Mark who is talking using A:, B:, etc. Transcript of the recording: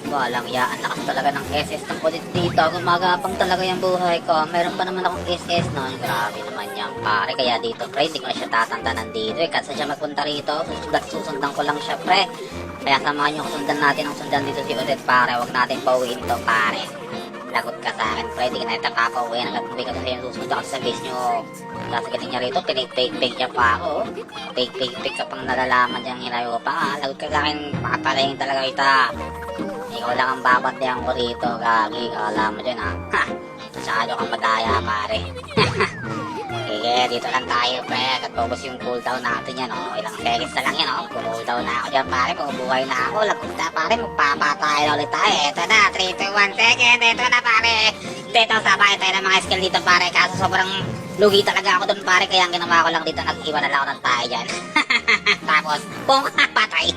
A: Walang ya, ang lakas talaga ng SS ng kulit dito. Gumagapang talaga yung buhay ko. Meron pa naman akong SS noon. Grabe naman yan, pare. Kaya dito, pre, hindi ko na siya tatantanan dito. Kasi siya magpunta rito, susundan ko lang siya, pre. Kaya samahan nyo, sundan natin ang sundan dito si Odette, pare. Huwag natin pauwiin to, pare. Lagot ka sa akin, pre. Di ka na ito papauwi. Nagkatuloy ka kasi yung susunod ako sa base nyo. Sasagalin niya rito, pinag-fake niya pa ako. Fake ka pang nalalaman niyang hinayo ko pa. Lagot ka sa akin, pakapalayin talaga kita. Ikaw lang ang babantayan ko rito, gagi. Kala mo dyan, ha? Ha! Masyado kang madaya, pare. Sige, dito lang tayo, pre. Katubos yung cooldown natin yan, oh. Ilang seconds na lang yan, oh. Cooldown na ako dyan, pare. Mabubuhay na ako. Lagot na, pare. Magpapatay na ulit tayo. Eto na, 3, 2, 1 second. Eto na, pare. Dito, sabay tayo ng mga skill dito, pare. Kaso sobrang lugi talaga ako dun, pare. Kaya ang ginawa ko lang dito, nag-iwan na lang ako ng tayo dyan. Tapos, pong, patay.